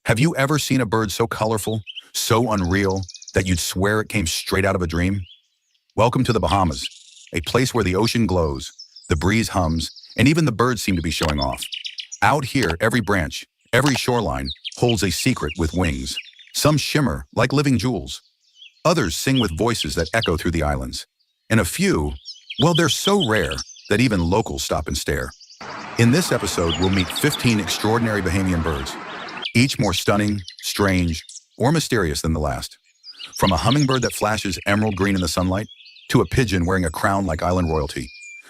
Have you ever seen a bird so colorful, so unreal, that you'd swear it came straight out of a dream? Welcome to the Bahamas, a place where the ocean glows, the breeze hums, and even the birds seem to be showing off. Out here, every branch, every shoreline, holds a secret with wings. Some shimmer like living jewels. Others sing with voices that echo through the islands. And a few, well, they're so rare that even locals stop and stare. In this episode, we'll meet 15 extraordinary Bahamian birds, each more stunning, strange, or mysterious than the last. From a hummingbird that flashes emerald green in the sunlight, to a pigeon wearing a crown like island royalty,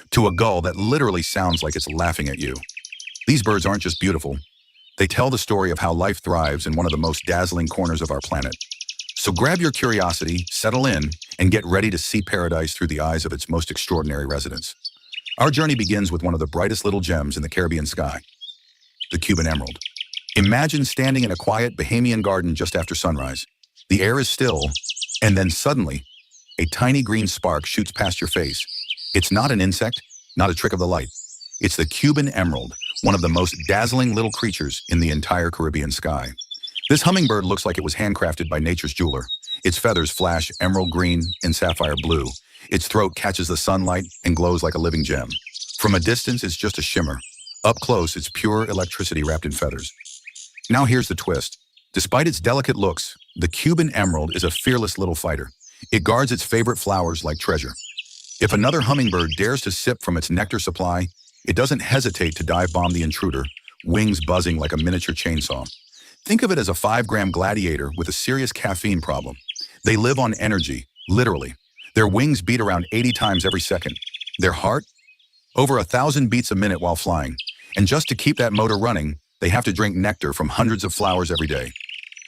to a gull that literally sounds like it's laughing at you. These birds aren't just beautiful. They tell the story of how life thrives in one of the most dazzling corners of our planet. So grab your curiosity, settle in, and get ready to see paradise through the eyes of its most extraordinary residents. Our journey begins with one of the brightest little gems in the Caribbean sky, the Cuban Emerald. Imagine standing in a quiet Bahamian garden just after sunrise. The air is still, and then suddenly, a tiny green spark shoots past your face. It's not an insect, not a trick of the light. It's the Cuban Emerald, one of the most dazzling little creatures in the entire Caribbean sky. This hummingbird looks like it was handcrafted by nature's jeweler. Its feathers flash emerald green and sapphire blue. Its throat catches the sunlight and glows like a living gem. From a distance, it's just a shimmer. Up close, it's pure electricity wrapped in feathers. Now here's the twist. Despite its delicate looks, the Cuban Emerald is a fearless little fighter. It guards its favorite flowers like treasure. If another hummingbird dares to sip from its nectar supply, it doesn't hesitate to dive bomb the intruder, wings buzzing like a miniature chainsaw. Think of it as a 5-gram gladiator with a serious caffeine problem. They live on energy, literally. Their wings beat around 80 times every second. Their heart? Over 1,000 beats a minute while flying. And just to keep that motor running, they have to drink nectar from hundreds of flowers every day.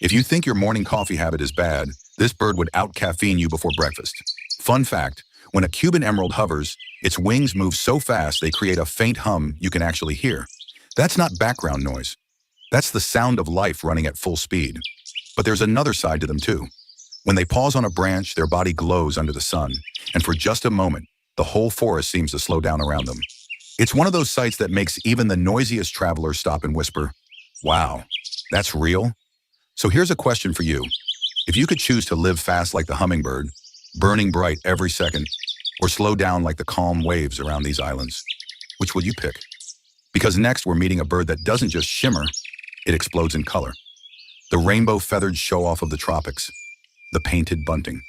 If you think your morning coffee habit is bad, this bird would out-caffeine you before breakfast. Fun fact, when a Cuban Emerald hovers, its wings move so fast they create a faint hum you can actually hear. That's not background noise. That's the sound of life running at full speed. But there's another side to them too. When they pause on a branch, their body glows under the sun, and for just a moment, the whole forest seems to slow down around them. It's one of those sights that makes even the noisiest traveler stop and whisper, "Wow, that's real?" So here's a question for you. If you could choose to live fast like the hummingbird, burning bright every second, or slow down like the calm waves around these islands, which would you pick? Because next we're meeting a bird that doesn't just shimmer, it explodes in color. The rainbow-feathered show-off of the tropics, the Painted Bunting.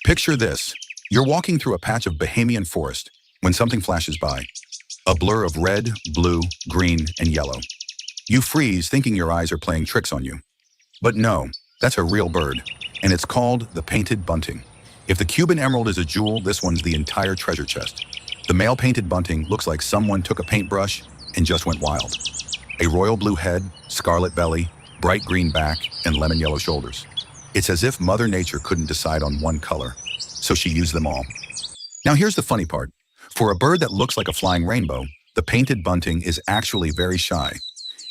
Picture this. You're walking through a patch of Bahamian forest when something flashes by. A blur of red, blue, green, and yellow. You freeze thinking your eyes are playing tricks on you. But no, that's a real bird, and it's called the Painted Bunting. If the Cuban Emerald is a jewel, this one's the entire treasure chest. The male Painted Bunting looks like someone took a paintbrush and just went wild. A royal blue head, scarlet belly, bright green back, and lemon yellow shoulders. It's as if Mother Nature couldn't decide on one color, so she used them all. Now here's the funny part. For a bird that looks like a flying rainbow, the Painted Bunting is actually very shy.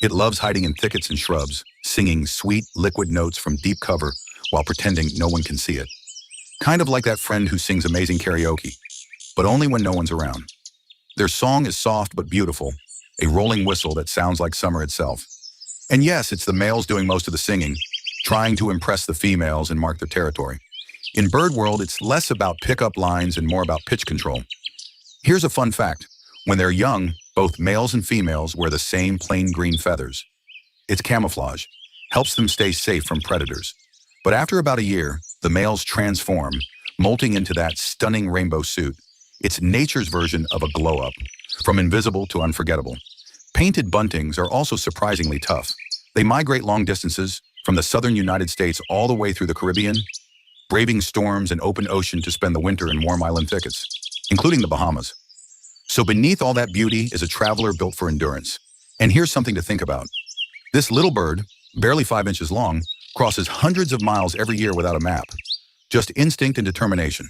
It loves hiding in thickets and shrubs, singing sweet, liquid notes from deep cover while pretending no one can see it. Kind of like that friend who sings amazing karaoke, but only when no one's around. Their song is soft but beautiful, a rolling whistle that sounds like summer itself. And yes, it's the males doing most of the singing, trying to impress the females and mark their territory. In bird world, it's less about pickup lines and more about pitch control. Here's a fun fact. When they're young, both males and females wear the same plain green feathers. It's camouflage, helps them stay safe from predators. But after about a year, the males transform, molting into that stunning rainbow suit. It's nature's version of a glow-up, from invisible to unforgettable. Painted buntings are also surprisingly tough. They migrate long distances, from the southern United States all the way through the Caribbean, braving storms and open ocean to spend the winter in warm island thickets, including the Bahamas. So beneath all that beauty is a traveler built for endurance. And here's something to think about. This little bird, barely 5 inches long, crosses hundreds of miles every year without a map. Just instinct and determination.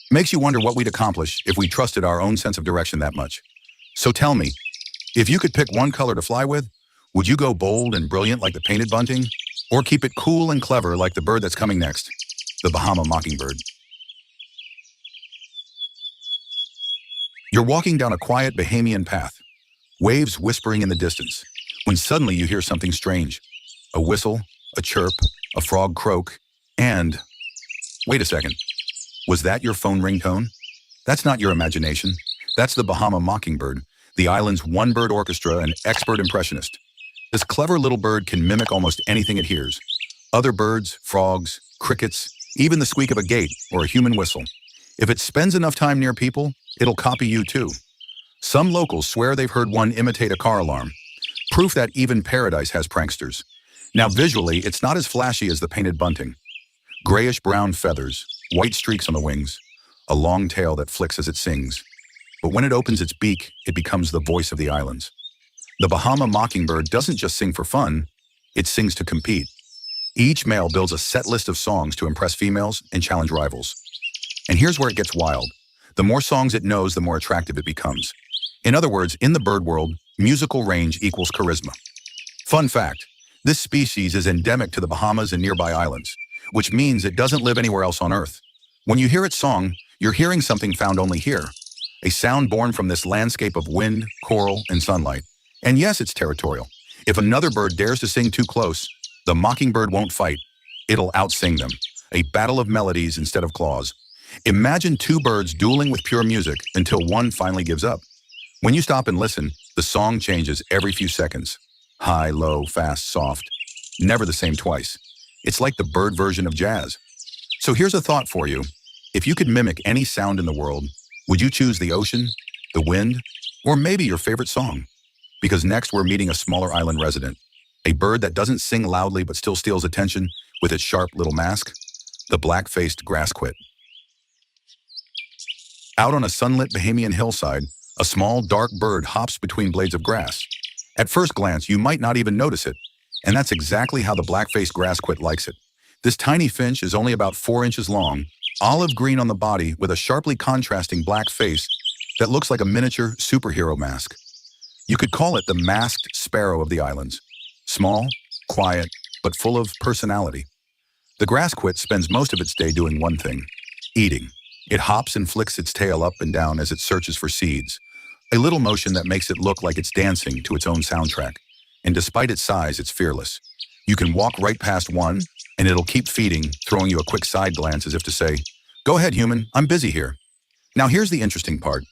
Makes you wonder what we'd accomplish if we trusted our own sense of direction that much. So tell me, if you could pick one color to fly with, would you go bold and brilliant like the Painted Bunting? Or keep it cool and clever like the bird that's coming next, the Bahama Mockingbird? You're walking down a quiet Bahamian path, waves whispering in the distance, when suddenly you hear something strange. A whistle, a chirp, a frog croak, and... Wait a second. Was that your phone ringtone? That's not your imagination. That's the Bahama Mockingbird, the island's one-bird orchestra and expert impressionist. This clever little bird can mimic almost anything it hears. Other birds, frogs, crickets, even the squeak of a gate or a human whistle. If it spends enough time near people, it'll copy you too. Some locals swear they've heard one imitate a car alarm. Proof that even paradise has pranksters. Now visually, it's not as flashy as the painted bunting. Grayish-brown feathers, white streaks on the wings, a long tail that flicks as it sings. But when it opens its beak, it becomes the voice of the islands. The Bahama Mockingbird doesn't just sing for fun, it sings to compete. Each male builds a set list of songs to impress females and challenge rivals. And here's where it gets wild. The more songs it knows, the more attractive it becomes. In other words, in the bird world, musical range equals charisma. Fun fact, this species is endemic to the Bahamas and nearby islands, which means it doesn't live anywhere else on Earth. When you hear its song, you're hearing something found only here, a sound born from this landscape of wind, coral, and sunlight. And yes, it's territorial. If another bird dares to sing too close, the mockingbird won't fight. It'll outsing them, a battle of melodies instead of claws. Imagine two birds dueling with pure music until one finally gives up. When you stop and listen, the song changes every few seconds. High, low, fast, soft. Never the same twice. It's like the bird version of jazz. So here's a thought for you. If you could mimic any sound in the world, would you choose the ocean, the wind, or maybe your favorite song? Because next we're meeting a smaller island resident, a bird that doesn't sing loudly but still steals attention with its sharp little mask, the black-faced grassquit. Out on a sunlit Bahamian hillside, a small, dark bird hops between blades of grass. At first glance, you might not even notice it, and that's exactly how the black-faced grassquit likes it. This tiny finch is only about 4 inches long, olive green on the body with a sharply contrasting black face that looks like a miniature superhero mask. You could call it the masked sparrow of the islands. Small, quiet, but full of personality. The grassquit spends most of its day doing one thing, eating. It hops and flicks its tail up and down as it searches for seeds, a little motion that makes it look like it's dancing to its own soundtrack. And despite its size, it's fearless. You can walk right past one, and it'll keep feeding, throwing you a quick side glance as if to say, "Go ahead, human, I'm busy here." Now here's the interesting part.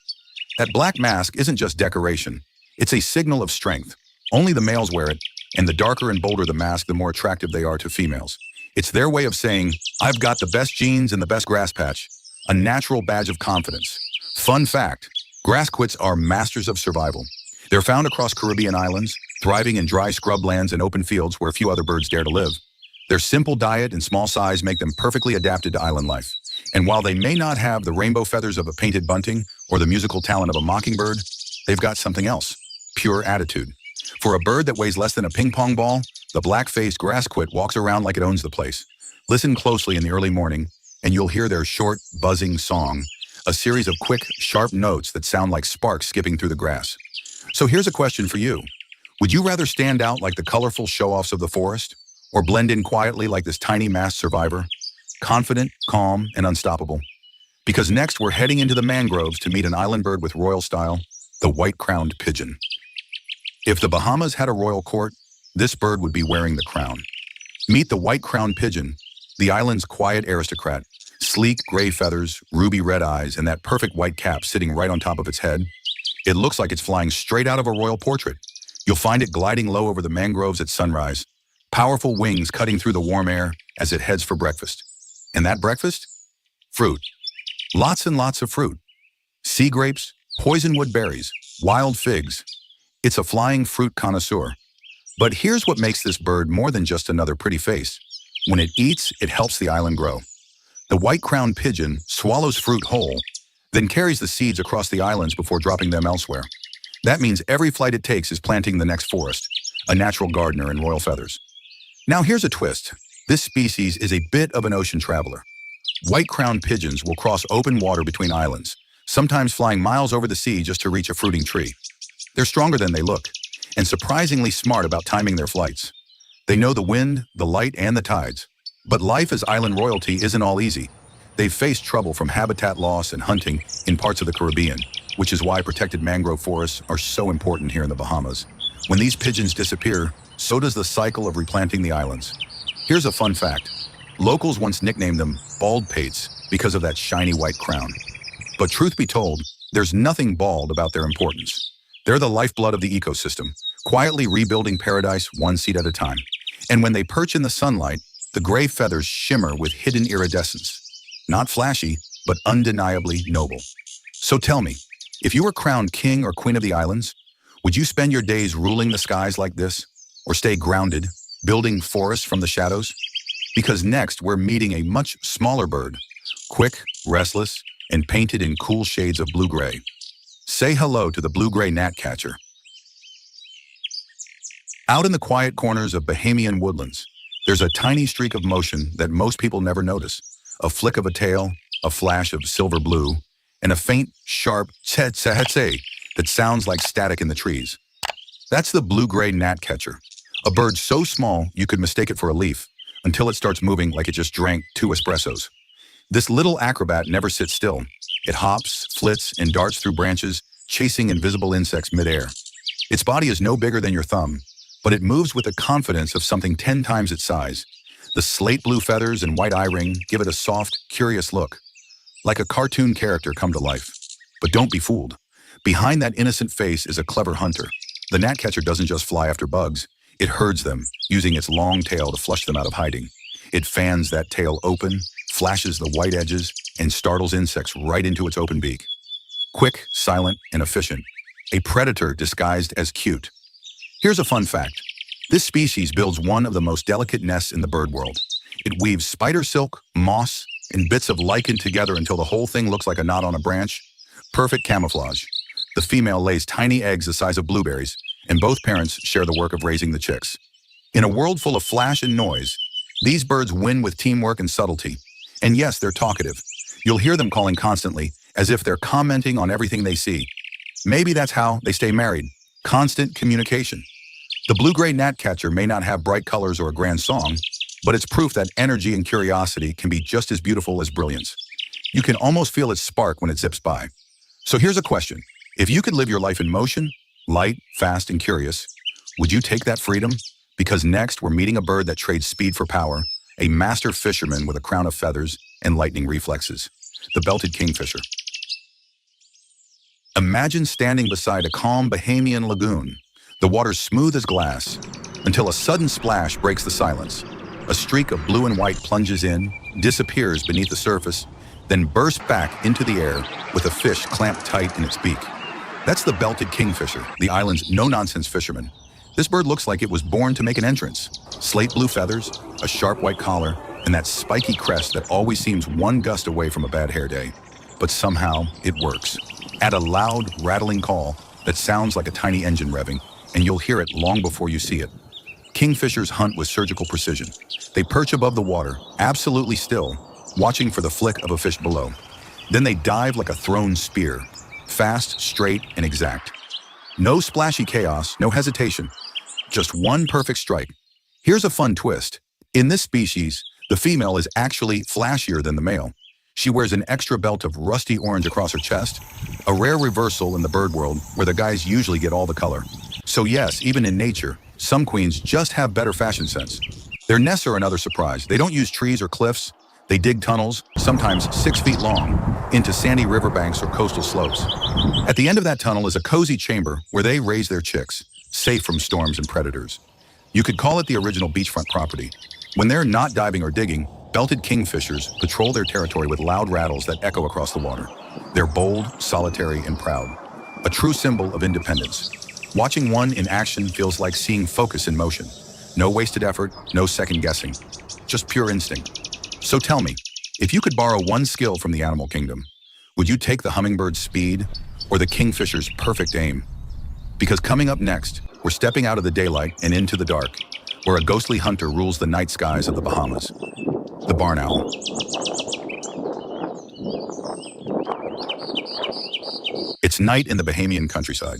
That black mask isn't just decoration. It's a signal of strength. Only the males wear it, and the darker and bolder the mask, the more attractive they are to females. It's their way of saying, "I've got the best genes and the best grass patch," a natural badge of confidence. Fun fact, grassquits are masters of survival. They're found across Caribbean islands, thriving in dry scrublands and open fields where few other birds dare to live. Their simple diet and small size make them perfectly adapted to island life. And while they may not have the rainbow feathers of a painted bunting or the musical talent of a mockingbird, they've got something else, pure attitude. For a bird that weighs less than a ping pong ball, the black-faced grassquit walks around like it owns the place. Listen closely in the early morning, and you'll hear their short, buzzing song, a series of quick, sharp notes that sound like sparks skipping through the grass. So here's a question for you. Would you rather stand out like the colorful show-offs of the forest, or blend in quietly like this tiny masked survivor? Confident, calm, and unstoppable. Because next we're heading into the mangroves to meet an island bird with royal style, the white-crowned pigeon. If the Bahamas had a royal court, this bird would be wearing the crown. Meet the white-crowned pigeon, the island's quiet aristocrat, sleek gray feathers, ruby red eyes, and that perfect white cap sitting right on top of its head. It looks like it's flying straight out of a royal portrait. You'll find it gliding low over the mangroves at sunrise, powerful wings cutting through the warm air as it heads for breakfast. And that breakfast? Fruit. Lots and lots of fruit. Sea grapes, poisonwood berries, wild figs. It's a flying fruit connoisseur. But here's what makes this bird more than just another pretty face. When it eats, it helps the island grow. The white-crowned pigeon swallows fruit whole, then carries the seeds across the islands before dropping them elsewhere. That means every flight it takes is planting the next forest, a natural gardener in royal feathers. Now here's a twist. This species is a bit of an ocean traveler. White-crowned pigeons will cross open water between islands, sometimes flying miles over the sea just to reach a fruiting tree. They're stronger than they look, and surprisingly smart about timing their flights. They know the wind, the light, and the tides. But life as island royalty isn't all easy. They've faced trouble from habitat loss and hunting in parts of the Caribbean, which is why protected mangrove forests are so important here in the Bahamas. When these pigeons disappear, so does the cycle of replanting the islands. Here's a fun fact. Locals once nicknamed them bald pates because of that shiny white crown. But truth be told, there's nothing bald about their importance. They're the lifeblood of the ecosystem, quietly rebuilding paradise one seed at a time. And when they perch in the sunlight, the gray feathers shimmer with hidden iridescence. Not flashy, but undeniably noble. So tell me, if you were crowned king or queen of the islands, would you spend your days ruling the skies like this? Or stay grounded, building forests from the shadows? Because next, we're meeting a much smaller bird, quick, restless, and painted in cool shades of blue-gray. Say hello to the blue-gray gnatcatcher. Out in the quiet corners of Bahamian woodlands, there's a tiny streak of motion that most people never notice. A flick of a tail, a flash of silver blue, and a faint, sharp tse-tse-tse that sounds like static in the trees. That's the blue-gray gnatcatcher, a bird so small you could mistake it for a leaf until it starts moving like it just drank 2 espressos. This little acrobat never sits still. It hops, flits, and darts through branches, chasing invisible insects midair. Its body is no bigger than your thumb, but it moves with the confidence of something 10 times its size. The slate blue feathers and white eye ring give it a soft, curious look, like a cartoon character come to life. But don't be fooled. Behind that innocent face is a clever hunter. The gnatcatcher doesn't just fly after bugs. It herds them, using its long tail to flush them out of hiding. It fans that tail open, flashes the white edges, and startles insects right into its open beak. Quick, silent, and efficient. A predator disguised as cute. Here's a fun fact. This species builds one of the most delicate nests in the bird world. It weaves spider silk, moss, and bits of lichen together until the whole thing looks like a knot on a branch. Perfect camouflage. The female lays tiny eggs the size of blueberries, and both parents share the work of raising the chicks. In a world full of flash and noise, these birds win with teamwork and subtlety. And yes, they're talkative. You'll hear them calling constantly, as if they're commenting on everything they see. Maybe that's how they stay married. Constant communication. The blue-gray gnatcatcher may not have bright colors or a grand song, but it's proof that energy and curiosity can be just as beautiful as brilliance. You can almost feel its spark when it zips by. So here's a question. If you could live your life in motion, light, fast, and curious, would you take that freedom? Because next, we're meeting a bird that trades speed for power, a master fisherman with a crown of feathers and lightning reflexes, the belted kingfisher. Imagine standing beside a calm Bahamian lagoon, the water smooth as glass, until a sudden splash breaks the silence. A streak of blue and white plunges in, disappears beneath the surface, then bursts back into the air with a fish clamped tight in its beak. That's the belted kingfisher, the island's no-nonsense fisherman. This bird looks like it was born to make an entrance. Slate blue feathers, a sharp white collar, and that spiky crest that always seems one gust away from a bad hair day. But somehow, it works. Add a loud, rattling call that sounds like a tiny engine revving, and you'll hear it long before you see it. Kingfishers hunt with surgical precision. They perch above the water, absolutely still, watching for the flick of a fish below. Then they dive like a thrown spear, fast, straight, and exact. No splashy chaos, no hesitation. Just one perfect strike. Here's a fun twist. In this species, the female is actually flashier than the male. She wears an extra belt of rusty orange across her chest, a rare reversal in the bird world where the guys usually get all the color. So yes, even in nature, some queens just have better fashion sense. Their nests are another surprise. They don't use trees or cliffs. They dig tunnels, sometimes 6 feet long, into sandy riverbanks or coastal slopes. At the end of that tunnel is a cozy chamber where they raise their chicks, safe from storms and predators. You could call it the original beachfront property. When they're not diving or digging, belted kingfishers patrol their territory with loud rattles that echo across the water. They're bold, solitary, and proud. A true symbol of independence. Watching one in action feels like seeing focus in motion. No wasted effort, no second guessing. Just pure instinct. So tell me, if you could borrow one skill from the animal kingdom, would you take the hummingbird's speed or the kingfisher's perfect aim? Because coming up next, we're stepping out of the daylight and into the dark, where a ghostly hunter rules the night skies of the Bahamas, the barn owl. It's night in the Bahamian countryside.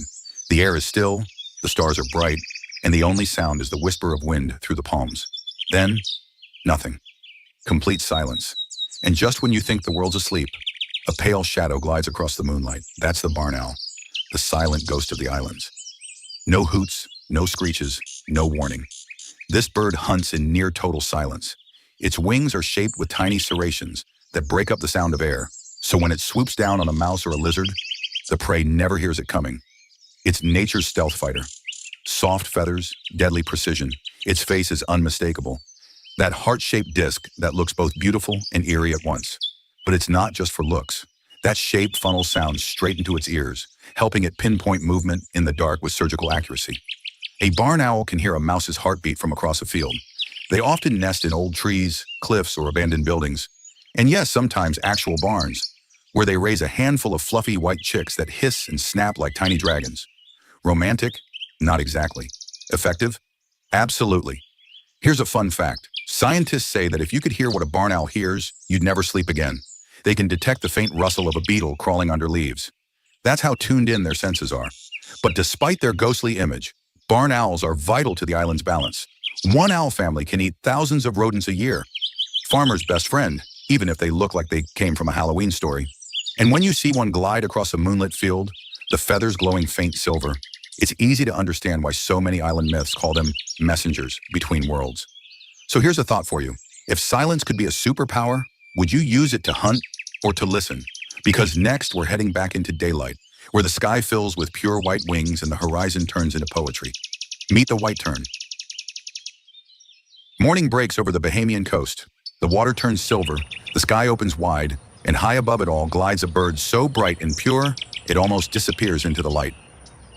The air is still, the stars are bright, and the only sound is the whisper of wind through the palms. Then, nothing. Complete silence. And just when you think the world's asleep, a pale shadow glides across the moonlight. That's the barn owl, the silent ghost of the islands. No hoots, no screeches, no warning. This bird hunts in near total silence. Its wings are shaped with tiny serrations that break up the sound of air, so when it swoops down on a mouse or a lizard, the prey never hears it coming. It's nature's stealth fighter. Soft feathers, deadly precision. Its face is unmistakable. That heart-shaped disc that looks both beautiful and eerie at once. But it's not just for looks. That shape funnels sound straight into its ears, helping it pinpoint movement in the dark with surgical accuracy. A barn owl can hear a mouse's heartbeat from across a field. They often nest in old trees, cliffs, or abandoned buildings. And yes, sometimes actual barns, where they raise a handful of fluffy white chicks that hiss and snap like tiny dragons. Romantic? Not exactly. Effective? Absolutely. Here's a fun fact. Scientists say that if you could hear what a barn owl hears, you'd never sleep again. They can detect the faint rustle of a beetle crawling under leaves. That's how tuned in their senses are. But despite their ghostly image, barn owls are vital to the island's balance. One owl family can eat thousands of rodents a year. Farmer's best friend, even if they look like they came from a Halloween story. And when you see one glide across a moonlit field, the feathers glowing faint silver, it's easy to understand why so many island myths call them messengers between worlds. So here's a thought for you. If silence could be a superpower, would you use it to hunt or to listen? Because next we're heading back into daylight, where the sky fills with pure white wings and the horizon turns into poetry. Meet the White Tern. Morning breaks over the Bahamian coast. The water turns silver, the sky opens wide, and high above it all glides a bird so bright and pure, it almost disappears into the light.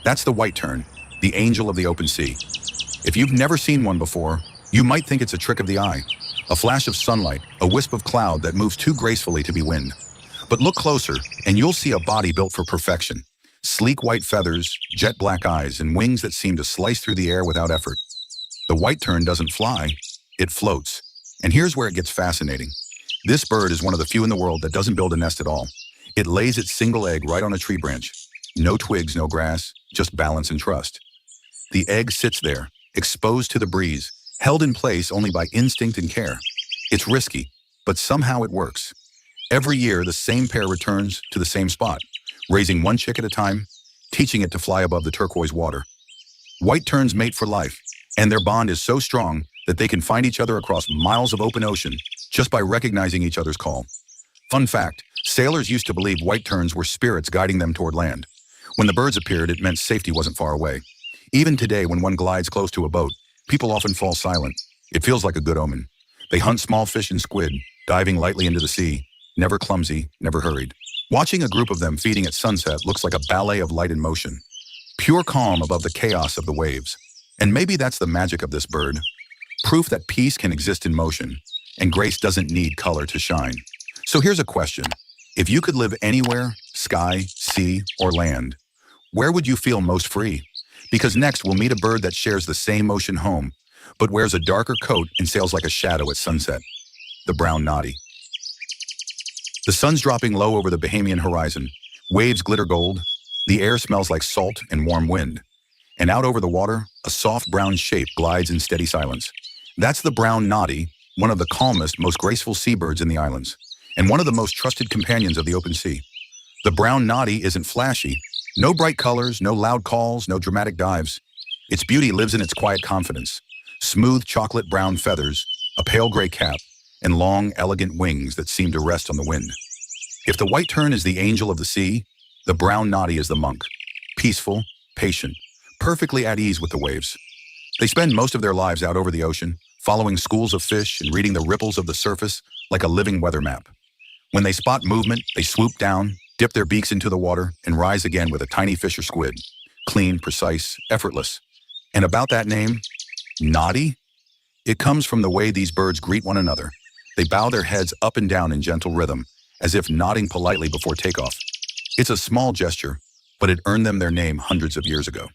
That's the White Tern, the angel of the open sea. If you've never seen one before, you might think it's a trick of the eye, a flash of sunlight, a wisp of cloud that moves too gracefully to be wind. But look closer, and you'll see a body built for perfection. Sleek white feathers, jet black eyes, and wings that seem to slice through the air without effort. The White Tern doesn't fly, it floats. And here's where it gets fascinating. This bird is one of the few in the world that doesn't build a nest at all. It lays its single egg right on a tree branch. No twigs, no grass, just balance and trust. The egg sits there, exposed to the breeze, held in place only by instinct and care. It's risky, but somehow it works. Every year, the same pair returns to the same spot, raising one chick at a time, teaching it to fly above the turquoise water. White terns mate for life, and their bond is so strong that they can find each other across miles of open ocean just by recognizing each other's call. Fun fact, sailors used to believe white terns were spirits guiding them toward land. When the birds appeared, it meant safety wasn't far away. Even today, when one glides close to a boat, people often fall silent. It feels like a good omen. They hunt small fish and squid, diving lightly into the sea, never clumsy, never hurried. Watching a group of them feeding at sunset looks like a ballet of light and motion. Pure calm above the chaos of the waves. And maybe that's the magic of this bird. Proof that peace can exist in motion, and grace doesn't need color to shine. So here's a question. If you could live anywhere, sky, sea, or land, where would you feel most free? Because next we'll meet a bird that shares the same ocean home, but wears a darker coat and sails like a shadow at sunset. The brown noddy. The sun's dropping low over the Bahamian horizon. Waves glitter gold. The air smells like salt and warm wind. And out over the water, a soft brown shape glides in steady silence. That's the brown noddy, one of the calmest, most graceful seabirds in the islands, and one of the most trusted companions of the open sea. The brown noddy isn't flashy. No bright colors, no loud calls, no dramatic dives. Its beauty lives in its quiet confidence. Smooth chocolate brown feathers, a pale gray cap, and long, elegant wings that seem to rest on the wind. If the white tern is the angel of the sea, the brown noddy is the monk. Peaceful, patient, perfectly at ease with the waves. They spend most of their lives out over the ocean, following schools of fish and reading the ripples of the surface like a living weather map. When they spot movement, they swoop down, dip their beaks into the water, and rise again with a tiny fish or squid. Clean, precise, effortless. And about that name, noddy? It comes from the way these birds greet one another. They bow their heads up and down in gentle rhythm, as if nodding politely before takeoff. It's a small gesture, but it earned them their name hundreds of years ago.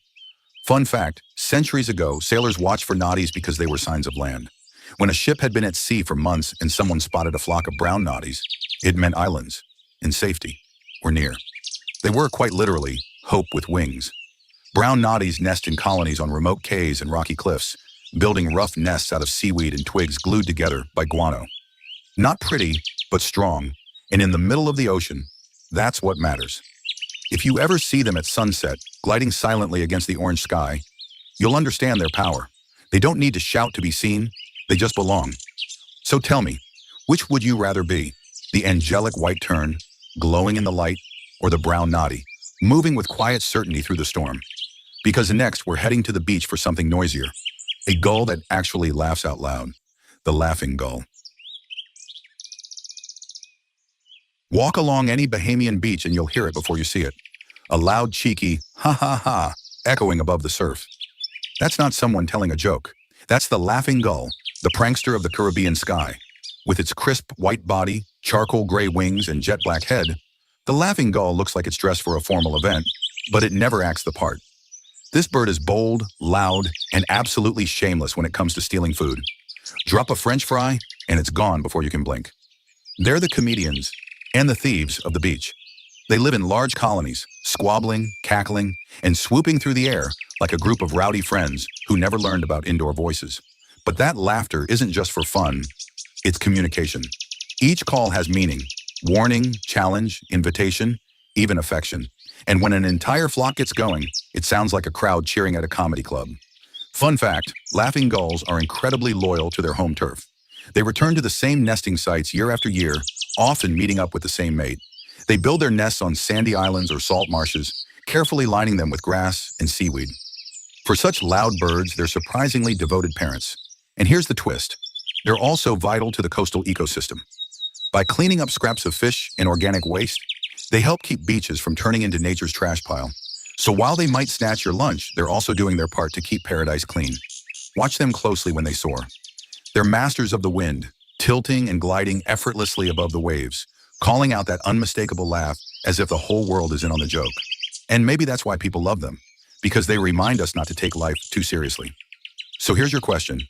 Fun fact, centuries ago, sailors watched for noddies because they were signs of land. When a ship had been at sea for months and someone spotted a flock of brown noddies, it meant islands, and safety, were near. They were, quite literally, hope with wings. Brown noddies nest in colonies on remote cays and rocky cliffs, building rough nests out of seaweed and twigs glued together by guano. Not pretty, but strong, and in the middle of the ocean, that's what matters. If you ever see them at sunset, gliding silently against the orange sky, you'll understand their power. They don't need to shout to be seen, they just belong. So tell me, which would you rather be? The angelic white tern, glowing in the light, or the brown noddy, moving with quiet certainty through the storm? Because next we're heading to the beach for something noisier. A gull that actually laughs out loud. The laughing gull. Walk along any Bahamian beach and you'll hear it before you see it. A loud, cheeky ha ha ha echoing above the surf. That's not someone telling a joke. That's the laughing gull, the prankster of the Caribbean sky. With its crisp white body, charcoal gray wings, and jet black head, the laughing gull looks like it's dressed for a formal event, but it never acts the part. This bird is bold, loud, and absolutely shameless when it comes to stealing food. Drop a French fry, and it's gone before you can blink. They're the comedians and the thieves of the beach. They live in large colonies, squabbling, cackling, and swooping through the air like a group of rowdy friends who never learned about indoor voices. But that laughter isn't just for fun, it's communication. Each call has meaning: warning, challenge, invitation, even affection. And when an entire flock gets going, it sounds like a crowd cheering at a comedy club. Fun fact, laughing gulls are incredibly loyal to their home turf. They return to the same nesting sites year after year, often meeting up with the same mate. They build their nests on sandy islands or salt marshes, carefully lining them with grass and seaweed. For such loud birds, they're surprisingly devoted parents. And here's the twist. They're also vital to the coastal ecosystem. By cleaning up scraps of fish and organic waste, they help keep beaches from turning into nature's trash pile. So while they might snatch your lunch, they're also doing their part to keep paradise clean. Watch them closely when they soar. They're masters of the wind, tilting and gliding effortlessly above the waves, calling out that unmistakable laugh as if the whole world is in on the joke. And maybe that's why people love them, because they remind us not to take life too seriously. So here's your question.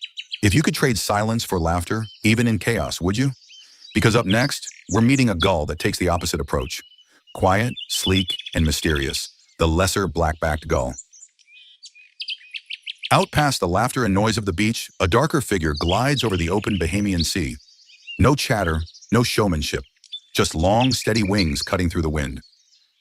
If you could trade silence for laughter, even in chaos, would you? Because up next, we're meeting a gull that takes the opposite approach. Quiet, sleek, and mysterious, the lesser black-backed gull. Out past the laughter and noise of the beach, a darker figure glides over the open Bahamian sea. No chatter, no showmanship, just long, steady wings cutting through the wind.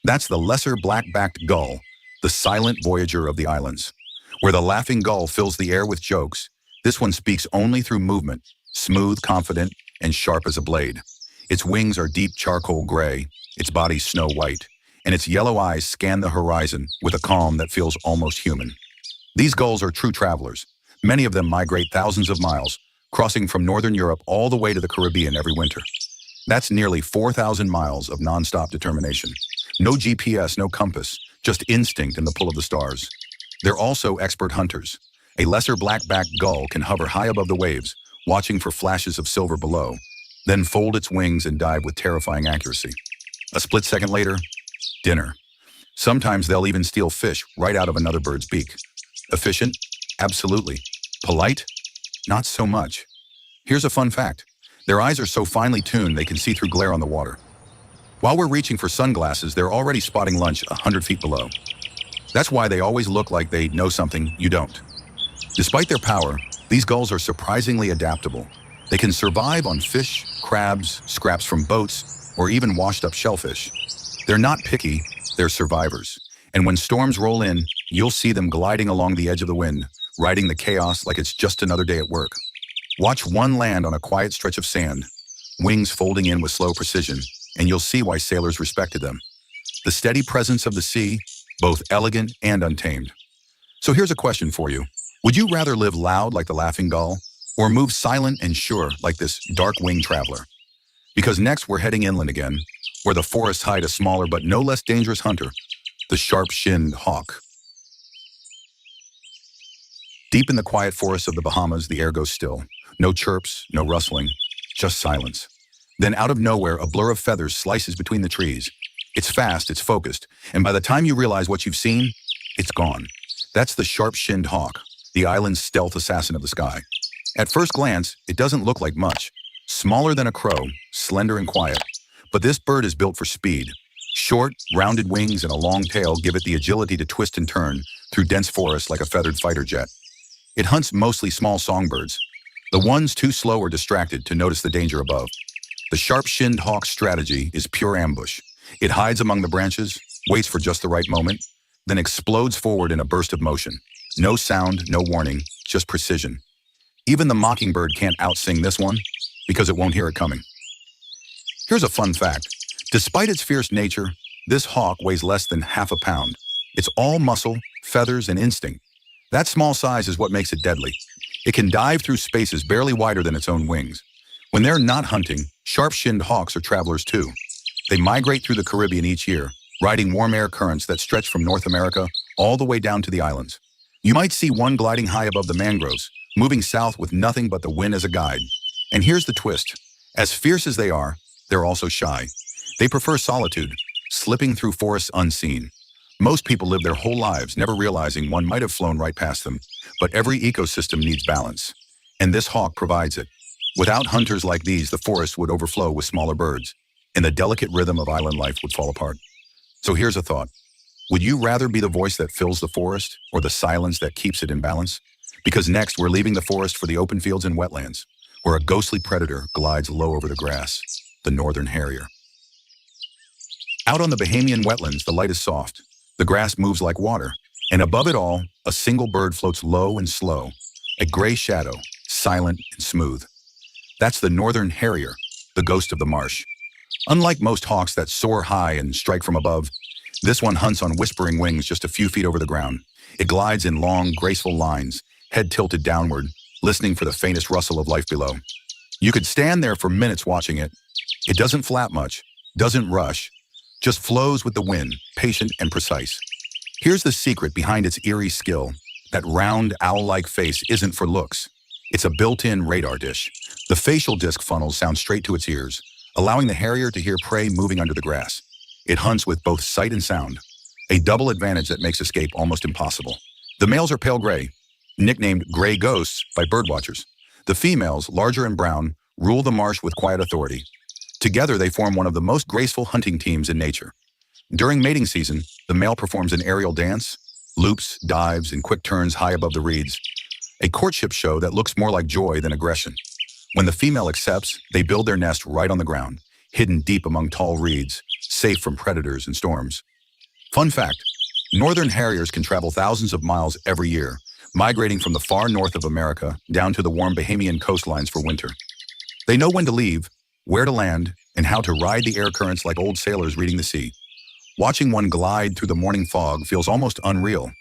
That's the lesser black-backed gull, the silent voyager of the islands. Where the laughing gull fills the air with jokes, this one speaks only through movement, smooth, confident, and sharp as a blade. Its wings are deep charcoal gray, its body snow white, and its yellow eyes scan the horizon with a calm that feels almost human. These gulls are true travelers. Many of them migrate thousands of miles, crossing from northern Europe all the way to the Caribbean every winter. That's nearly 4,000 miles of nonstop determination. No GPS, no compass, just instinct and the pull of the stars. They're also expert hunters. A lesser black-backed gull can hover high above the waves, watching for flashes of silver below, then fold its wings and dive with terrifying accuracy. A split second later, dinner. Sometimes they'll even steal fish right out of another bird's beak. Efficient? Absolutely. Polite? Not so much. Here's a fun fact. Their eyes are so finely tuned they can see through glare on the water. While we're reaching for sunglasses, they're already spotting lunch 100 feet below. That's why they always look like they know something you don't. Despite their power, these gulls are surprisingly adaptable. They can survive on fish, crabs, scraps from boats, or even washed-up shellfish. They're not picky, they're survivors. And when storms roll in, you'll see them gliding along the edge of the wind, riding the chaos like it's just another day at work. Watch one land on a quiet stretch of sand, wings folding in with slow precision, and you'll see why sailors respected them. The steady presence of the sea, both elegant and untamed. So here's a question for you. Would you rather live loud like the laughing gull, or move silent and sure like this dark-winged traveler? Because next we're heading inland again, where the forests hide a smaller but no less dangerous hunter, the sharp-shinned hawk. Deep in the quiet forests of the Bahamas, the air goes still. No chirps, no rustling, just silence. Then out of nowhere, a blur of feathers slices between the trees. It's fast, it's focused, and by the time you realize what you've seen, it's gone. That's the sharp-shinned hawk, the island's stealth assassin of the sky. At first glance, it doesn't look like much. Smaller than a crow, slender and quiet. But this bird is built for speed. Short, rounded wings and a long tail give it the agility to twist and turn through dense forests like a feathered fighter jet. It hunts mostly small songbirds, the ones too slow or distracted to notice the danger above. The sharp-shinned hawk's strategy is pure ambush. It hides among the branches, waits for just the right moment, then explodes forward in a burst of motion. No sound, no warning, just precision. Even the mockingbird can't outsing this one because it won't hear it coming. Here's a fun fact. Despite its fierce nature, this hawk weighs less than half a pound. It's all muscle, feathers, and instinct. That small size is what makes it deadly. It can dive through spaces barely wider than its own wings. When they're not hunting, sharp-shinned hawks are travelers too. They migrate through the Caribbean each year, riding warm air currents that stretch from North America all the way down to the islands. You might see one gliding high above the mangroves, moving south with nothing but the wind as a guide. And here's the twist. As fierce as they are, they're also shy. They prefer solitude, slipping through forests unseen. Most people live their whole lives never realizing one might have flown right past them, but every ecosystem needs balance, and this hawk provides it. Without hunters like these, the forest would overflow with smaller birds, and the delicate rhythm of island life would fall apart. So here's a thought. Would you rather be the voice that fills the forest or the silence that keeps it in balance? Because next, we're leaving the forest for the open fields and wetlands, where a ghostly predator glides low over the grass, the northern harrier. Out on the Bahamian wetlands, the light is soft. The grass moves like water, and above it all, a single bird floats low and slow, a gray shadow, silent and smooth. That's the northern harrier, the ghost of the marsh. Unlike most hawks that soar high and strike from above, this one hunts on whispering wings just a few feet over the ground. It glides in long, graceful lines, head tilted downward, listening for the faintest rustle of life below. You could stand there for minutes watching it. It doesn't flap much, doesn't rush, just flows with the wind, patient and precise. Here's the secret behind its eerie skill. That round, owl-like face isn't for looks. It's a built-in radar dish. The facial disc funnels sound straight to its ears, allowing the harrier to hear prey moving under the grass. It hunts with both sight and sound, a double advantage that makes escape almost impossible. The males are pale gray, nicknamed gray ghosts by birdwatchers. The females, larger and brown, rule the marsh with quiet authority. Together, they form one of the most graceful hunting teams in nature. During mating season, the male performs an aerial dance, loops, dives, and quick turns high above the reeds, a courtship show that looks more like joy than aggression. When the female accepts, they build their nest right on the ground, hidden deep among tall reeds, safe from predators and storms. Fun fact, northern harriers can travel thousands of miles every year, migrating from the far north of America down to the warm Bahamian coastlines for winter. They know when to leave, where to land, and how to ride the air currents like old sailors reading the sea. Watching one glide through the morning fog feels almost unreal,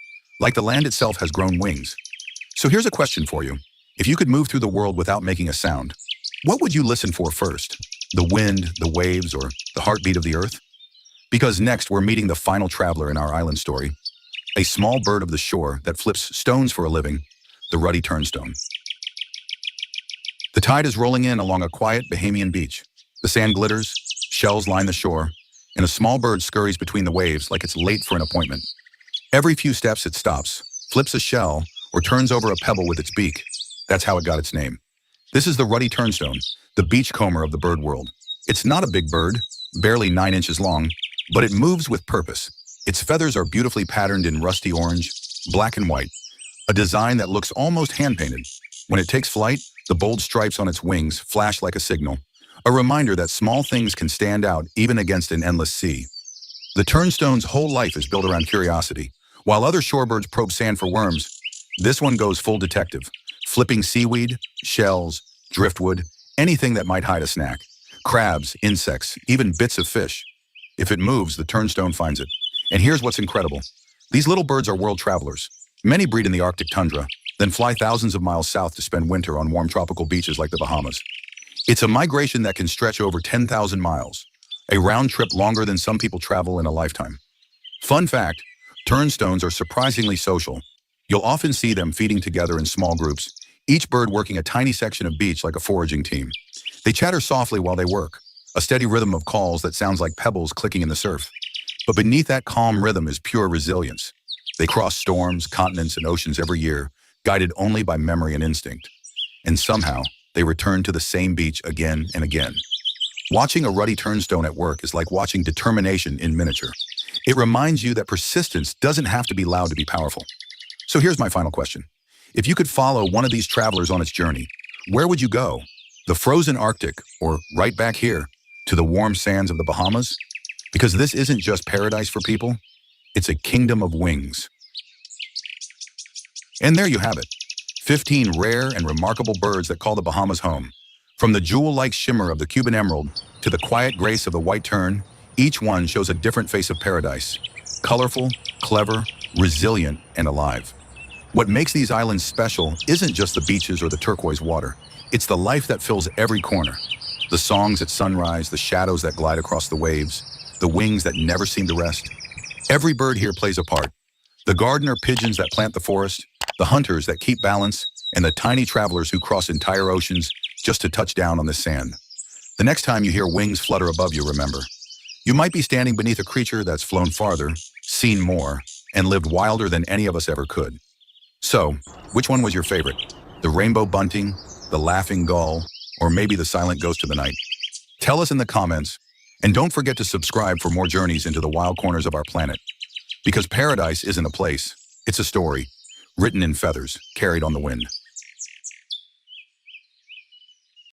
like the land itself has grown wings. So here's a question for you. If you could move through the world without making a sound, what would you listen for first? The wind, the waves, or the heartbeat of the earth? Because next we're meeting the final traveler in our island story, a small bird of the shore that flips stones for a living, the ruddy turnstone. The tide is rolling in along a quiet Bahamian beach. The sand glitters, shells line the shore, and a small bird scurries between the waves like it's late for an appointment. Every few steps it stops, flips a shell, or turns over a pebble with its beak. That's how it got its name. This is the ruddy turnstone, the beachcomber of the bird world. It's not a big bird, barely 9 inches long, but it moves with purpose. Its feathers are beautifully patterned in rusty orange, black and white, a design that looks almost hand-painted. When it takes flight, the bold stripes on its wings flash like a signal, a reminder that small things can stand out even against an endless sea. The turnstone's whole life is built around curiosity. While other shorebirds probe sand for worms, this one goes full detective, flipping seaweed, shells, driftwood, anything that might hide a snack. Crabs, insects, even bits of fish. If it moves, the turnstone finds it. And here's what's incredible. These little birds are world travelers. Many breed in the Arctic tundra, then fly thousands of miles south to spend winter on warm tropical beaches like the Bahamas. It's a migration that can stretch over 10,000 miles, a round trip longer than some people travel in a lifetime. Fun fact, turnstones are surprisingly social. You'll often see them feeding together in small groups, each bird working a tiny section of beach like a foraging team. They chatter softly while they work, a steady rhythm of calls that sounds like pebbles clicking in the surf. But beneath that calm rhythm is pure resilience. They cross storms, continents, and oceans every year, guided only by memory and instinct. And somehow, they return to the same beach again and again. Watching a ruddy turnstone at work is like watching determination in miniature. It reminds you that persistence doesn't have to be loud to be powerful. So here's my final question. If you could follow one of these travelers on its journey, where would you go? The frozen Arctic, or right back here, to the warm sands of the Bahamas? Because this isn't just paradise for people, it's a kingdom of wings. And there you have it, 15 rare and remarkable birds that call the Bahamas home. From the jewel-like shimmer of the Cuban Emerald to the quiet grace of the White Tern, each one shows a different face of paradise. Colorful, clever, resilient, and alive. What makes these islands special isn't just the beaches or the turquoise water. It's the life that fills every corner. The songs at sunrise, the shadows that glide across the waves, the wings that never seem to rest. Every bird here plays a part. The gardener pigeons that plant the forest, the hunters that keep balance, and the tiny travelers who cross entire oceans just to touch down on this sand. The next time you hear wings flutter above you, remember, you might be standing beneath a creature that's flown farther, seen more, and lived wilder than any of us ever could. So, which one was your favorite? The rainbow bunting, the laughing gull, or maybe the silent ghost of the night? Tell us in the comments, and don't forget to subscribe for more journeys into the wild corners of our planet. Because paradise isn't a place, it's a story, written in feathers, carried on the wind.